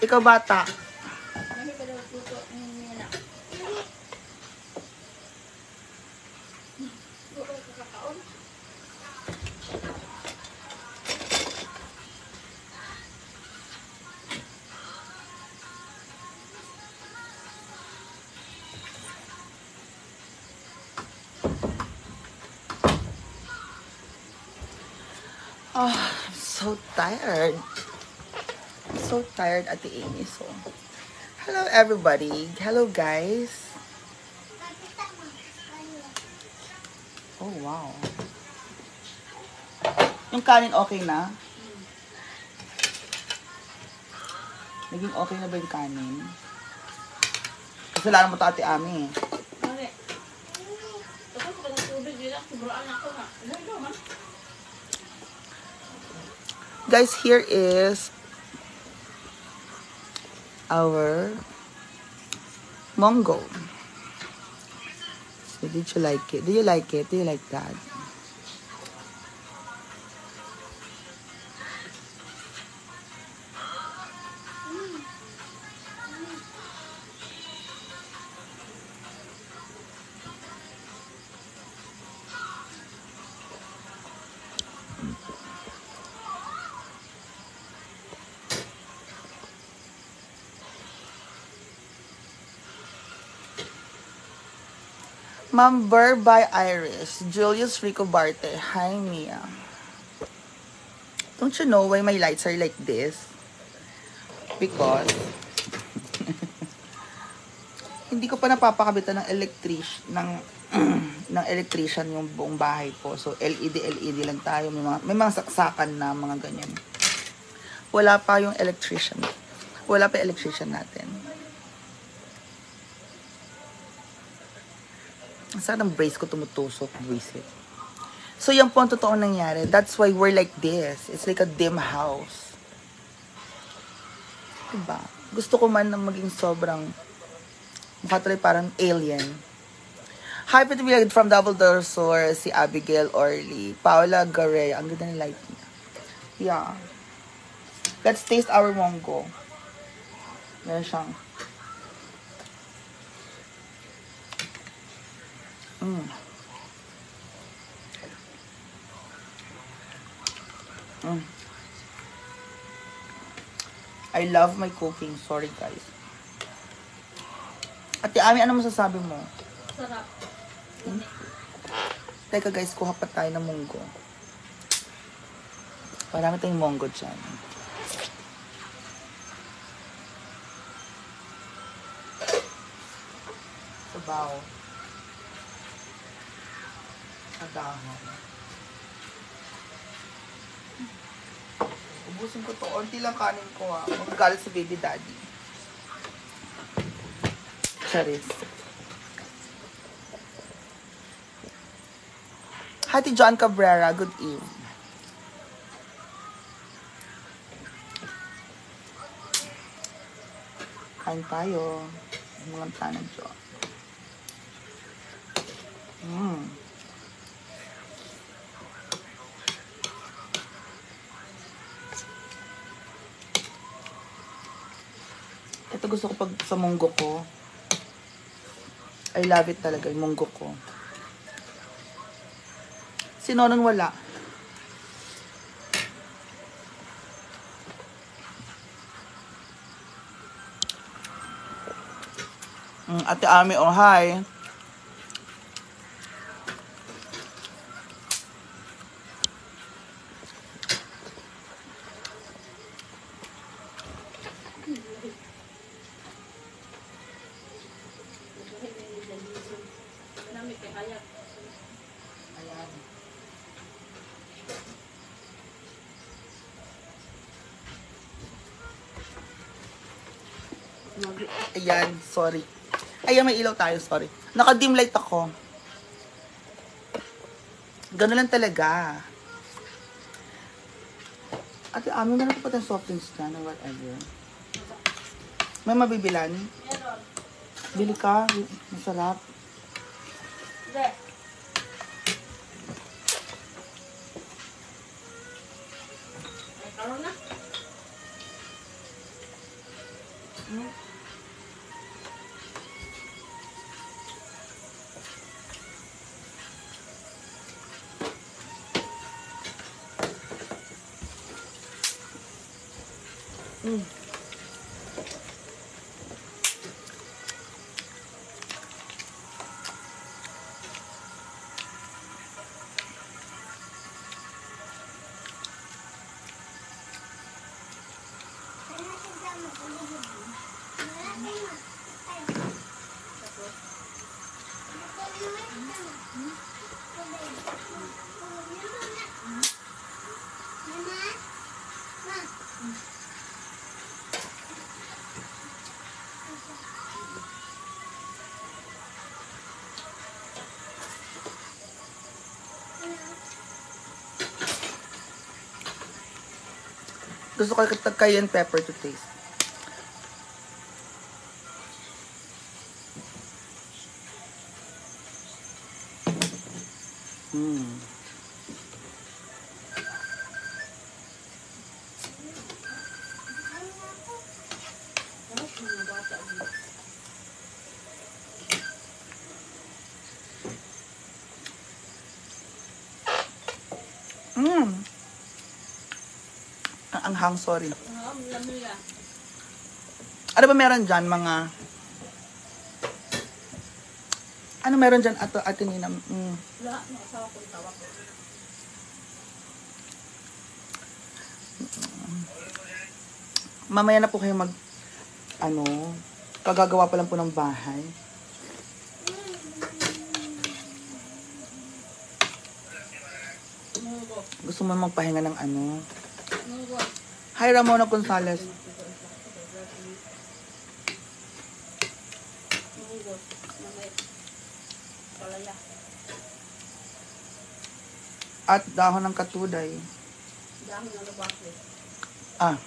Ikaw bata. Oh, I'm so tired. I'm so tired, Ate Amy. So, hello everybody. Hello guys. Oh, wow. Yung kanin okay na? Naging okay na ba yung kanin? Kasalanan mo ito, Ate Amy. Guys, here is our Mongo. So, did you like it? Do you like it? Do you like that? Mamber by Iris. Julius Rico Barte. Hi, Mia. Don't you know why my lights are like this? Because hindi ko pa napapakabitan ng ng electrician yung buong bahay ko. So LED lang tayo, may mga saksakan na mga ganyan. Wala pa yung electrician. Wala pa yung electrician natin. Saan ang brace ko tumutusok? Bracelet. So yan po ang totoong nangyari. That's why we're like this. It's like a dim house. Diba? Gusto ko man na maging sobrang makatuloy parang alien. Hi, Petibig from Double Dorsor, si Abigail Orly, Paula Garay. Ang ganda ng light niya. Yeah. Let's taste our Mongo. Meron siyang I love my cooking. Sorry, guys. Ate Ami, ano masasabi mo? Sarap. Teka guys, kuha pa tayo ng munggo. Marami tayong munggo dyan. Sabaw. Kadahon. Ubusin ko to. Unti lang kanin ko ha. Magagalit si baby daddy. Charis. Hati John Cabrera, good evening. Kain tayo. Mga tanag John. Ito gusto ko pag sa munggo ko. I love it talaga yung munggo ko. Si Nonon wala. Ate Ami, oh hi. Ayan, sorry. Ayan, may ilaw tayo, sorry. Naka-dim light ako. Gano'n lang talaga. Ate, meron ko pa tayong soft drinks dyan or whatever. May mabibilan? Meron. Bili ka. Masarap. Hindi. Ay, karoon na. Gusto ko cayenne pepper to taste. Ang anghang, sorry. Lamila. Ano ba meron dyan, mga... Ano meron dyan, ate Nina? Lahat ng asawa kong tawag. Mamaya na po kayo kagagawa pa lang po ng bahay. Mugo. Gusto mo magpahinga ng Mugo. Hi, Ramona Gonzalez. Mugo. Namay. Palaya. At dahon ng katuday. Dami ng labakli. Ah.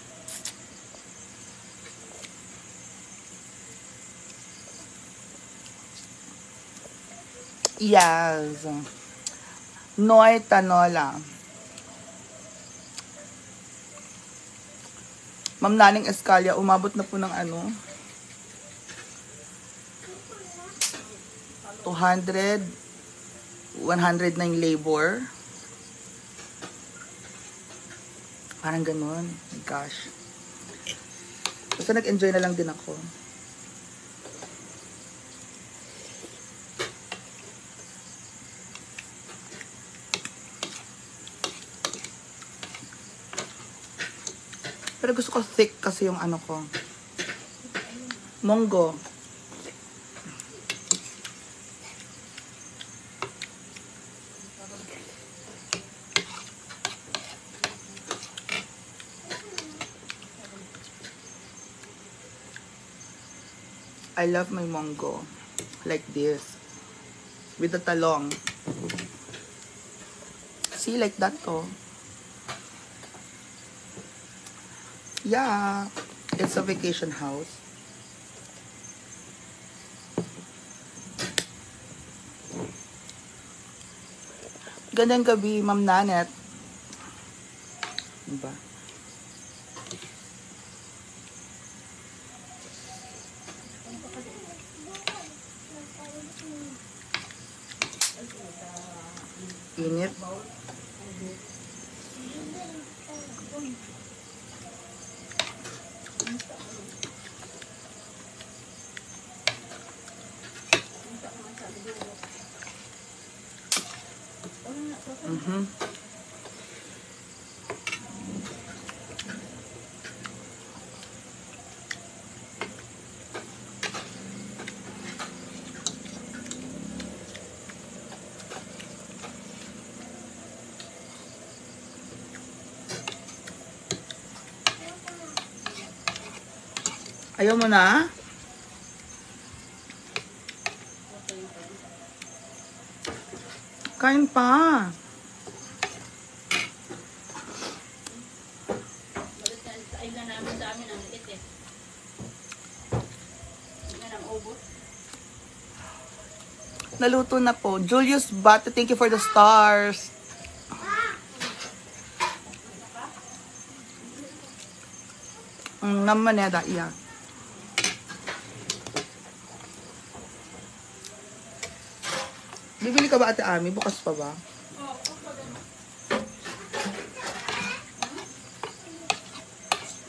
Yes. Noy Tanola. Ma'am Naning Escalia, umabot na po ng 200, 100 na yung labor. Parang ganun. Gosh. Basta nag-enjoy na lang din ako. Pero gusto ko thick kasi yung ko. Monggo. I love my monggo. Like this. With the talong. See, like that to. Yeah. It's a vacation house. Gandang gabi, Ma'am Nanet. Diba? Init. Ayaw mo na? Kain pa. Ay na namin sa amin ang liit eh. Yan ang ubos. Naluto na po. Julius Bate, thank you for the stars. Namaneda, yeah. Bibili ka ba, Ate Ami? Bukas pa ba? Oo, pag ano.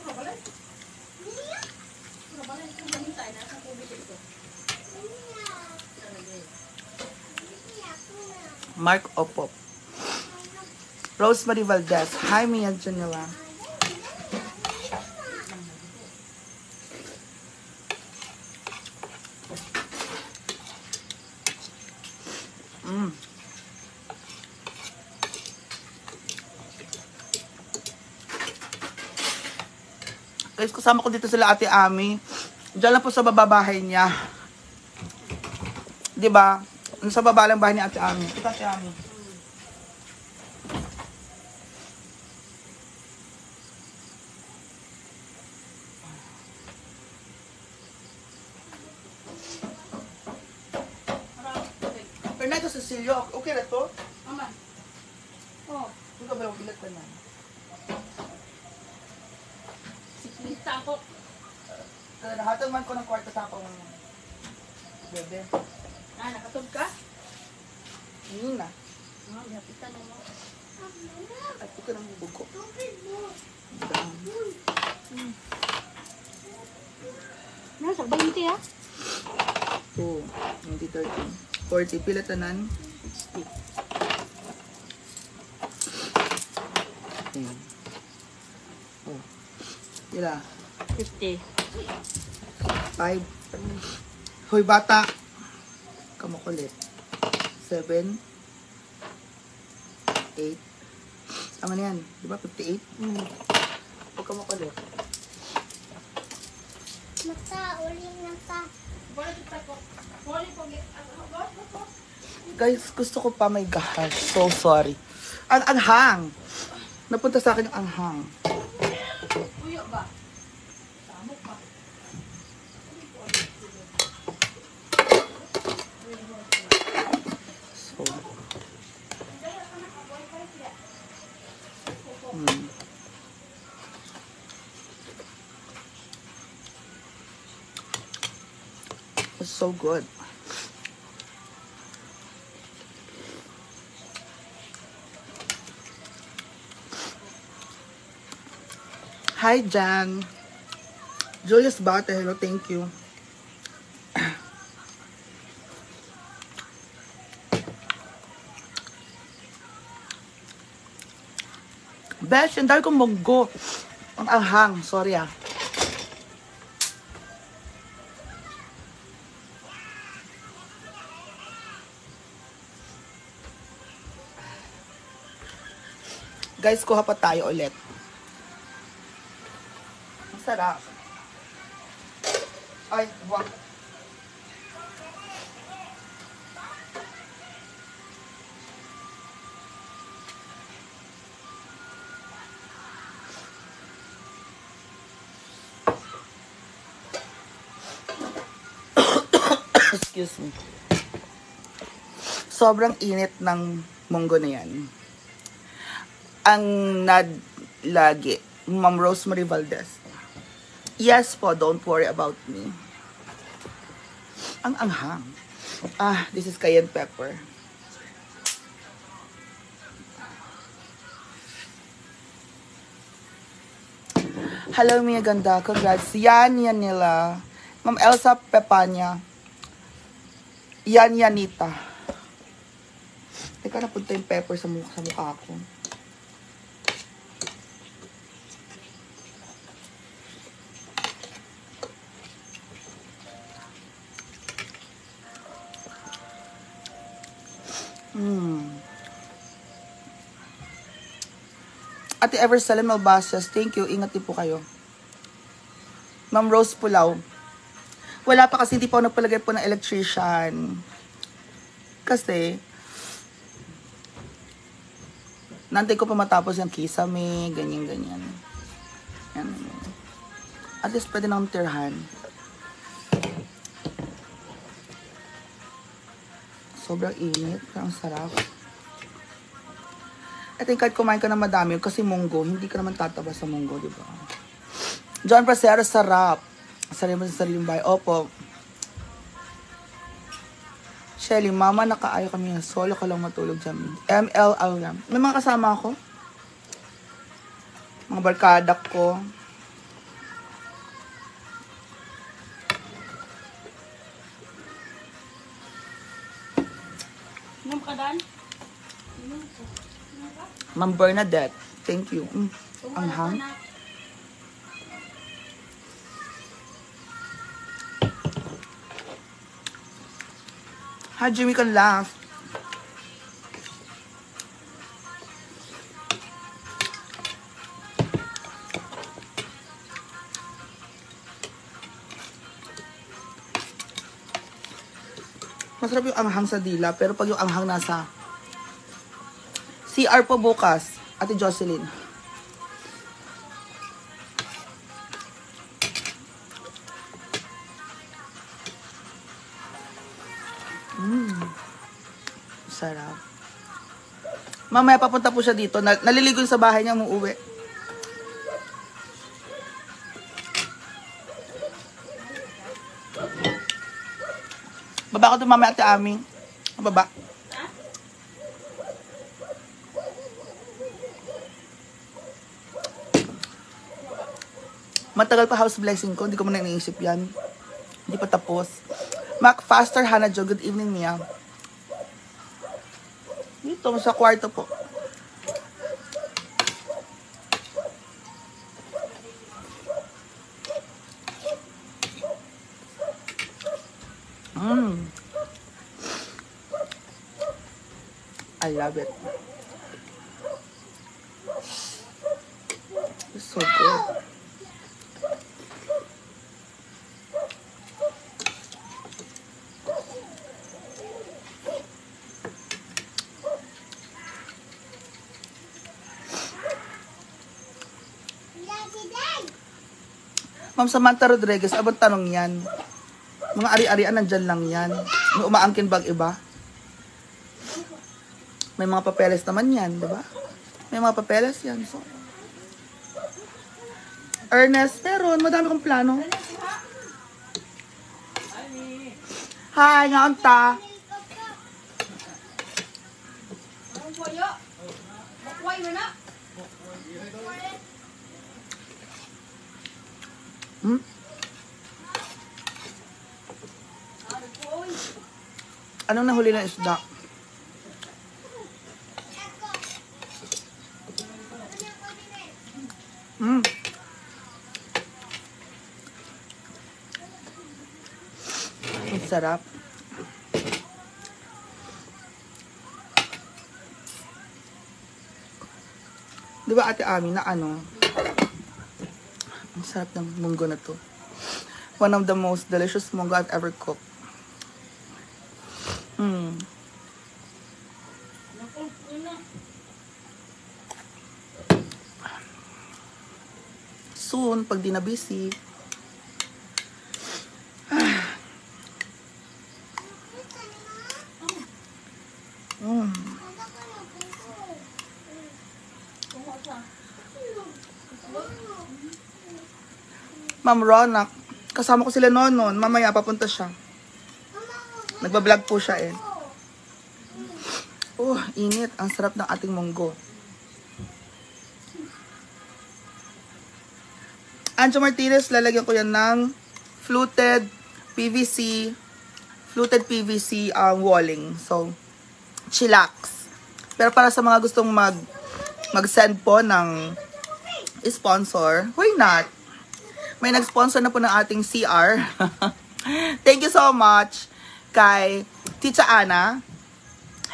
Puro balay. Puro balay. Kung mahintay, nasa tubig ito. Talaga eh. Mark Opop. Rosemary Valdez. Hi, Mia Janela. Guys, kasama ko dito sila Ate Ami. Diyan lang po sa bababahay niya. 'Di ba? Sa baba lang bahay ni Ate Ami. Ito Ate Ami. Marami tubig. Pero na ito Cecilio. Okay na to? Aman. Oh, Ito ba lang bilat ka na? siklita ako. Nahatag man ko ng kwarto sa akong bebe. Ah, nakatog ka? Hindi na. Ah, lapitan mo. At ito ng bubog ko. Nasa 20 ah? 2, 20, 30, 40. Pila tanan? 60. Oh. Pila? 50. 5. Hoy, bata. Kamukulit. 7. 8. Tama na yan. Di ba? 58? Huwag kamukulit. Mata, uling mata. Guys, gusto ko pa may gosh. So sorry. Ang anghang. Napunta sa akin yung anghang. Puyo ba? Samok ba? So. Hmm. It's so good. Hi, Jan. Julius Bate, hello, thank you. Besh, ang dami kong munggo. Ang anghang, sorry ah. Guys, kuha pa tayo ulit. Ang sarap. Ay, wag. Excuse me. Sobrang init ng munggo na yan. Ang lagi, Ma'am Rosemary Valdez. Yes po, don't worry about me. Ang anghang. Ah, this is cayenne pepper. Hello, Mia Ganda. Congrats. Yan nila. Ma'am Elsa Pepanya. Yan Yanita. Teka, napunta yung pepper sa mukha ko. Ate Eversalen Malbasias, thank you. Ingat din po kayo. Ma'am Rose Pulaw. Wala pa kasi hindi pa ako nagpalagay po ng electrician. Kasi, nantay ko pa matapos yung kisame, ganyan-ganyan. Yan. At least pwede nang tirhan. Sobrang init, pero ang sarap. I think kahit kumain ka na madami, kasi munggo, hindi ka naman tataba sa munggo, di ba? John Prasero, sarap. Sarap mo sa sariling bahay. Opo. Shelly, mama, nakaayo kami na solo ka lang matulog dyan. ML Alam. May mga kasama ako. Mga barkada ko. Inom ka dan? Ma'am Bernadette. Thank you. Ang hang. Hi, Jimmy can laugh. Masarap yung anghang sa dila, pero pag yung anghang nasa CR po bukas, Ate Jocelyn. Sarap. Mamaya papunta po siya dito. Naliligo sa bahay niya, umuwi. Baba ko ito mamaya, Ate Ami. Baba. Matagal pa house blessing ko. Hindi ko muna iniisip yan. Hindi pa tapos. Mac Faster, Hannah Jo. Good evening, Mia. Dito, sa kwarto po. I love it. It's so good. Ma'am Samantha Rodriguez, abang tanong yan. Mga ari-arian, nandyan lang yan. May umaangkin bag iba. May mga papeles naman yan, di ba? May mga papeles yan. So. Ernest, meron. Madami kong plano. Hi, nga unta. Anong nahuli ng isda? Ang sarap. Di ba Ate Ami na ano? Ang sarap ng munggo na to. One of the most delicious munggo I've ever cooked. Soon, pag di na busy. Ma'am Ronak, kasama ko sila noon. Mamaya papunta siya. Nagbablog po siya eh. Oh, init. Ang sarap ng ating munggo. Anjo Martinez, lalagyan ko yan ng fluted PVC walling. So, chillax. Pero para sa mga gustong mag-send po ng sponsor, why not? May nag-sponsor na po ng ating CR. Thank you so much kay Tita Ana.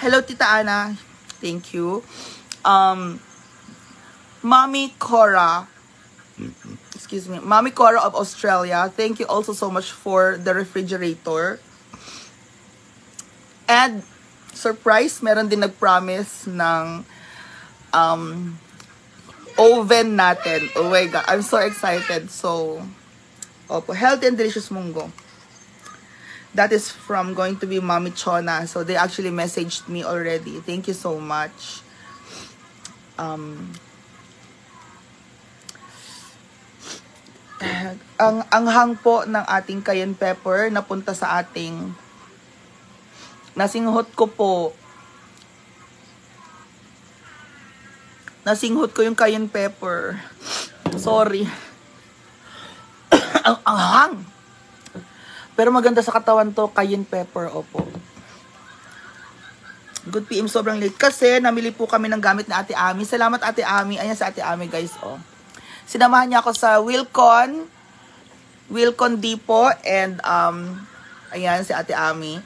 Hello, Tita Ana. Thank you. Mommy Cora. Excuse me. Mommy Cora of Australia. Thank you also so much for the refrigerator. And, surprise, meron din nag-promise ng oven natin. Oh my God. I'm so excited. So, opo, healthy and delicious munggo. That is from going to be Mommy Chona. So, they actually messaged me already. Thank you so much. Ang anghang po ng ating cayenne pepper napunta sa ating Nasinghot ko po. Nasinghot ko yung cayenne pepper. Sorry. Ang anghang. Pero maganda sa katawan to, cayenne pepper, opo. Good PM, sobrang late. Kasi namili po kami ng gamit na Ate Ami. Salamat Ate Ami. Ayan sa Ate Ami guys, oh. Sinamahan niya ako sa Wilcon Depot and ayan si Ate Ami.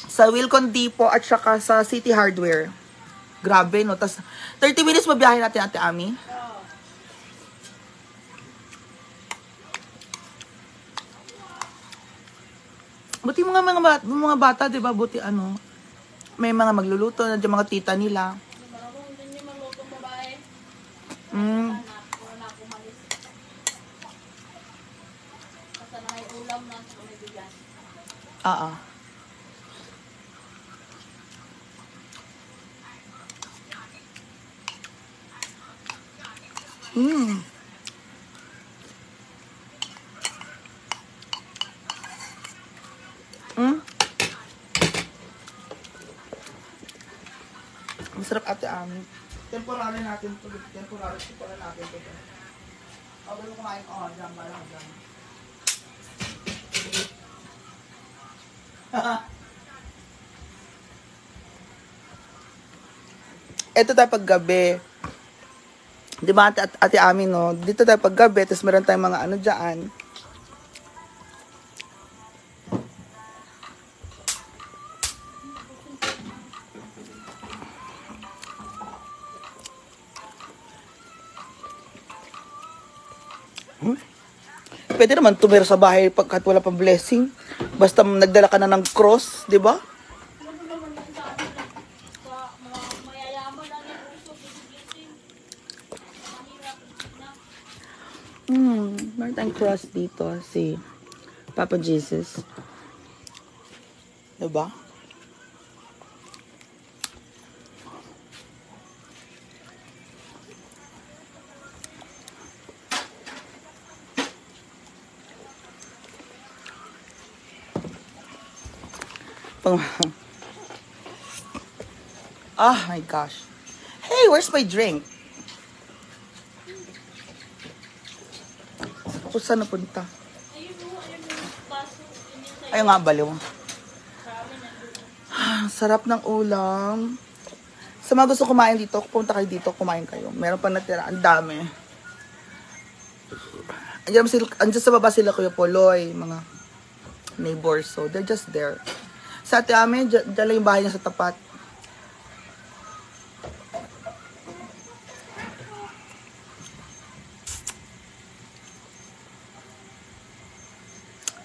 Sa Wilcon Depot at saka sa City Hardware. Grabe, no? Tas 30 minutes mabiyahe natin Ate Ami. Buti mga bata, 'di ba? Buti ano. May mga magluluto na yung mga tita nila. Marunong din yung malutong babae. Mm. Wala na ako malis. Basta na may ulam na sa may bigas. Oo. Mm. Mm. Masarap Ate Ami. Temporary natin to. Temporary natin to. Ako mo kumain. Oh, dyan. Balang dyan. Ito tayo paggabi. Di ba ate Ami, no? Dito tayo paggabi, tapos meron tayong mga ano dyan. Pwede naman tumira sa bahay pagkat wala pang blessing. Basta nagdala ka na ng cross, di ba? Ano naman yung sa atin lang? Sa mga mayayaman lang yung uso, gising-gising. Mahirap na. Meron tayong cross dito, si Papa Jesus. Di ba? Oh my gosh. Hey, where's my drink? Kung saan napunta? Ayun yung baso. Ayun nga, baliw. Sa amin nandun. Sarap ng ulam. Sa mga gusto kumain dito, punta kayo dito, kumain kayo. Meron pa natira, ang dami. Andiyan sa baba sila Kuya Poloy, mga neighbors. So, they're just there. Sa Ate Ami, dala yung bahay niya sa tapat.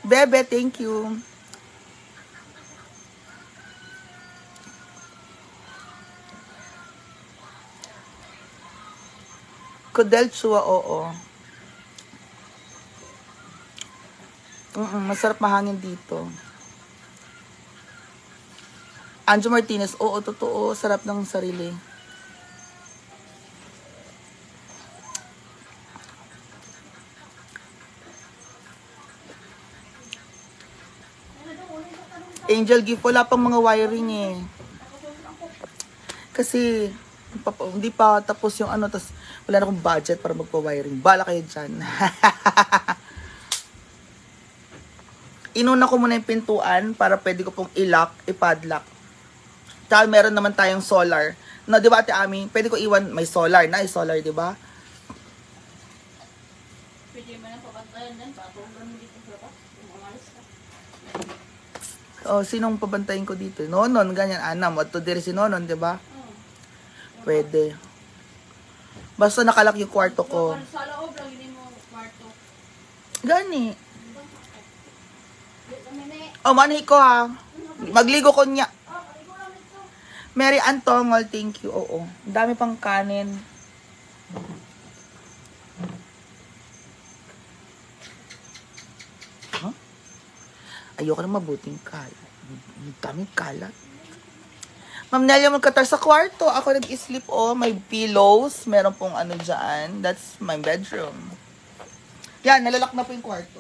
Bebe, thank you. Kodel Chua, oo. Masarap mahangin dito. Anjo Martinez, oo, totoo. Sarap ng sarili. Angel gift, wala pang mga wiring eh. Kasi, hindi pa tapos yung ano, tas wala na akong budget para magpa-wiring. Bala kayo dyan. Inuna ko muna yung pintuan para pwede ko pong i-lock, i-padlock. Tsaka meron naman tayong solar. No, di ba Ate Ami? Pwede ko iwan, may solar na, solar, di ba? Pwede mo nang pabantayan din. Patunggan mo dito sa labas. Umalis ka. Oh, sinong pabantayin ko dito? Nonon, ganyan, anam. At to dire si Nonon, di ba? Pwede. Basta nakalak yung kwarto ko. Sa loob lang yun mo kwarto. Gani. Oh, manhi ko ha. Magligo ko niya. Mary Antongol, thank you. Oo. Ang dami pang kanin. Huh? Ayoko na mabuting kalat. Ang daming kalat. Ma'am Nelia, magkatar sa kwarto. Ako nag-sleep, oh. May pillows. Meron pong ano dyan. That's my bedroom. Yan, nalalak na po yung kwarto.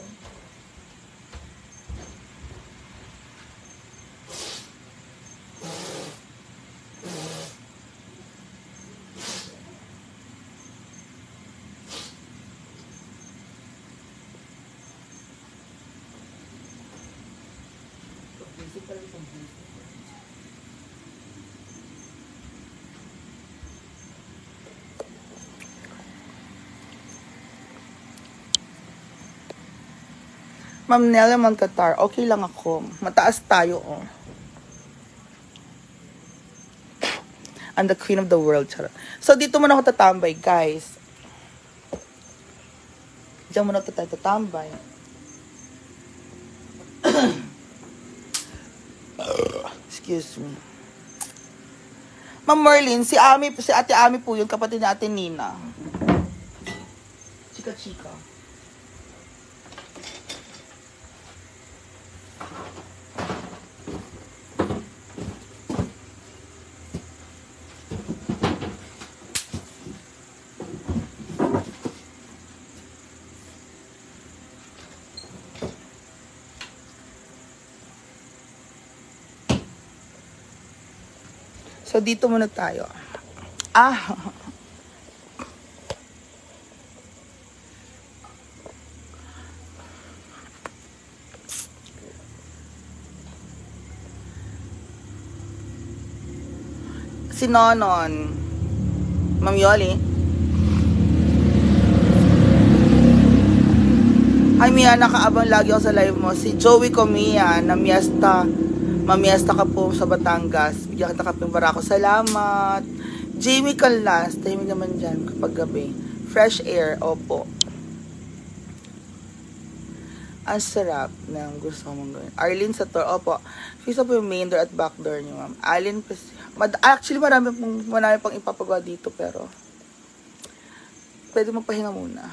Ma'am Nella Montatar, okay lang ako. Mataas tayo, oh. I'm the queen of the world, charot. So, dito muna ako tatambay, guys. Diyan muna tayo tatambay. Excuse me. Ma'am Merlin, si Ate Ami po yun, kapatid ni Ate Nina. Chika-chika. So, dito muna tayo. Ah! Si Nonon. Ma'am Yoli. Ay, Mia, nakaabang lagi ako sa live mo. Si Joey Comia, na mamiesta ka po sa Batangas. Bigyan kita kaping barako. Salamat. Jamie Calas, tahimik naman dyan kapag gabi. Fresh air, opo. Ang sarap ng gusto mong gawin. Arlene Sator, opo. Fisa po yung main door at back door niyo, ma'am. Actually, marami pang ipapagawa dito, pero pwede magpahinga muna.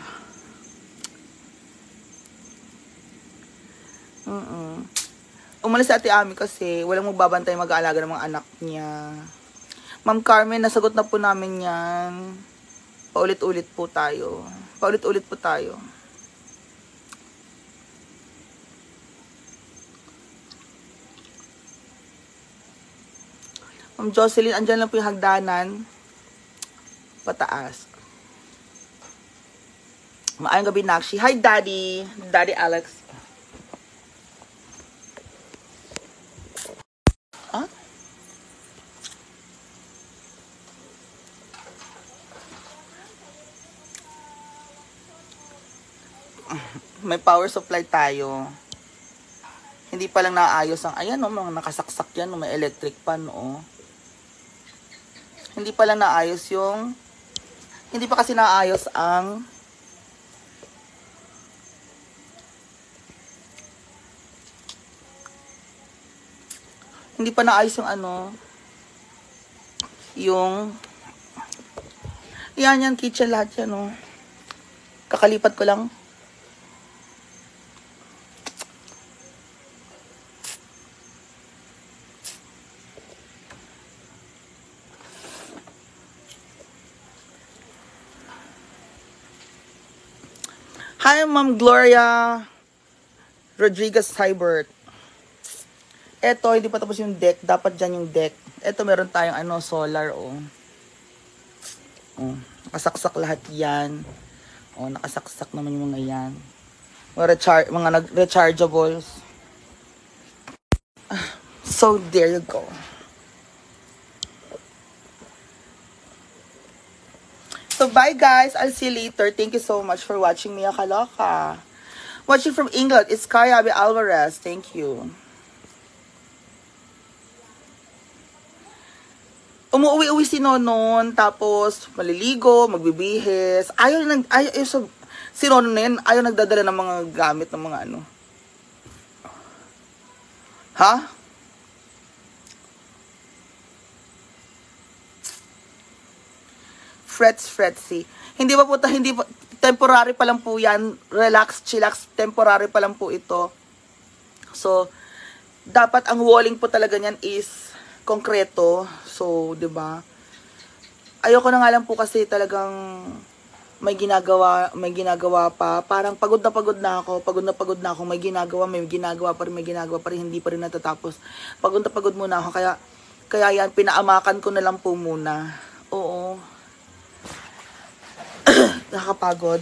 Umalis si Ate Ami kasi walang magbabantay mag-aalaga ng mga anak niya. Ma'am Carmen, nasagot na po namin yan. Paulit-ulit po tayo. Ma'am Jocelyn, andyan lang po yung hagdanan. Pataas. Maayong gabi, Nakshi. Hi, Daddy. Daddy Alex. May power supply tayo. Hindi pa lang naayos ang, ayan o, mga nakasaksak yan, may electric pan o. Hindi pa lang naayos yung, hindi pa kasi naayos ang, hindi pa naayos yung ano, yung, yan, kitchen lahat yan o. Kakalipat ko lang. Hi, Ma'am Gloria Rodriguez Hybert. Eto, hindi pa tapos yung deck. Dapat dyan yung deck. Eto, meron tayong solar, oh. Oh, nakasaksak lahat yan. Oh, nakasaksak naman yung mga yan. Mga rechargeables. So, there you go. So, bye guys. I'll see you later. Thank you so much for watching Mia Kaloka. Watching from England, it's Kaya Abi Alvarez. Thank you. Umuwi-uwi si Nonon, tapos maliligo, magbibihis. Si Nonon na yan, ayaw nagdadala ng mga gamit ng mga ano. Ha? Fretsy. Hindi pa, temporary pa lang po yan. Relax, chillax, temporary pa lang po ito. So, dapat ang walling po talaga niyan is konkreto. So, 'di ba? Ayoko na nga lang po kasi talagang may ginagawa pa. Parang pagod na pagod na ako. May ginagawa pa rin, hindi pa rin natatapos. Pagod na pagod muna ako. Kaya yan, pinaamakan ko na lang po muna. Oo. Nakakapagod.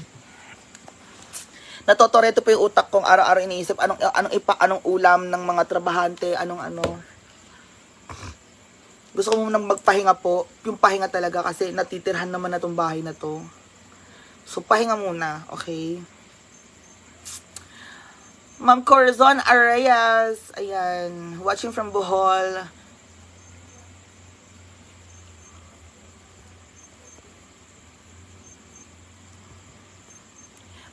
Natotoreto po yung utak kong araw-araw iniisip anong ulam ng mga trabahante, Gusto ko munang magpahinga po. Yung pahinga talaga kasi natitirhan naman na tong bahay na to. So, pahinga muna. Okay? Ma'am Corazon Arayas. Ayan. Watching from Bohol.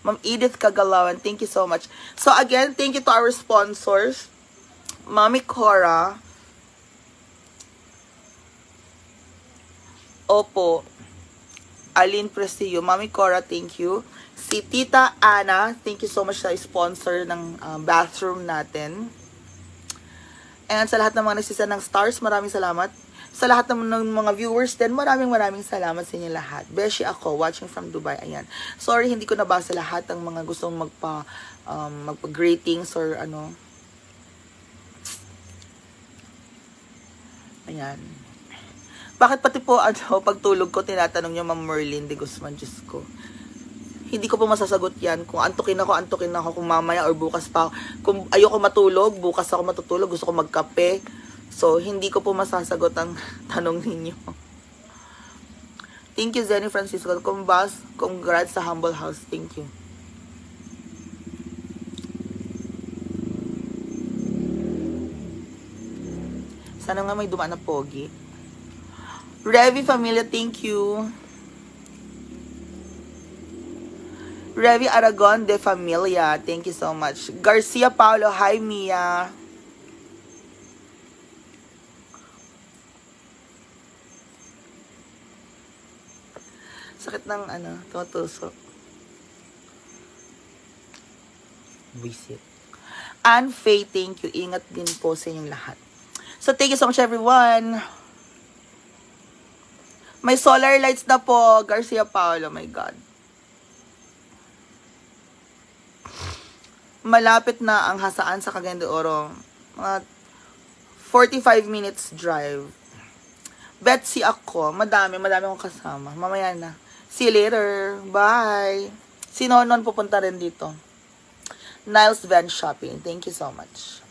Ma'am Edith Kagalawan. Thank you so much. So, again, thank you to our sponsors. Mami Cora. Opo. Aline Prestillo. Mami Cora, thank you. Si Tita Ana, thank you so much sa sponsor ng bathroom natin. And sa lahat ng mga nagsisa ng stars, maraming salamat. Sa lahat ng mga viewers din, maraming salamat sa inyo lahat. Beshi ako, watching from Dubai. Ayan. Sorry, hindi ko nabasa lahat ng mga gustong magpa-gratings or ano. Ayan. Bakit pati po, pagtulog ko, tinatanong niyo, Ma'am Merlin de Guzman, Diyos ko. Hindi ko po masasagot yan. Kung antukin ako, kung mamaya or bukas pa. Kung ayoko matulog, bukas ako matutulog, gusto ko magkape. So, hindi ko po masasagot ang tanong ninyo. Thank you, Zenny Francisco. Congrats sa Humble House. Thank you. Sana nga may dumaan na pogi. Revi Familia, thank you. Revi Aragon de Familia, thank you so much. Garcia Paulo, hi Mia. Sakit ng tumutusok. Visit. Anne Faye, thank you. Ingat din po sa inyong lahat. So, thank you so much everyone. May solar lights na po, Garcia Paulo. My God. Malapit na ang hasaan sa Cagayan de Oro. Mga 45 minutes drive. Betsy ako. Madami akong kasama. Mamaya na. See you later. Bye. Si Nonon pupunta rin dito. Niles Van Shopping. Thank you so much.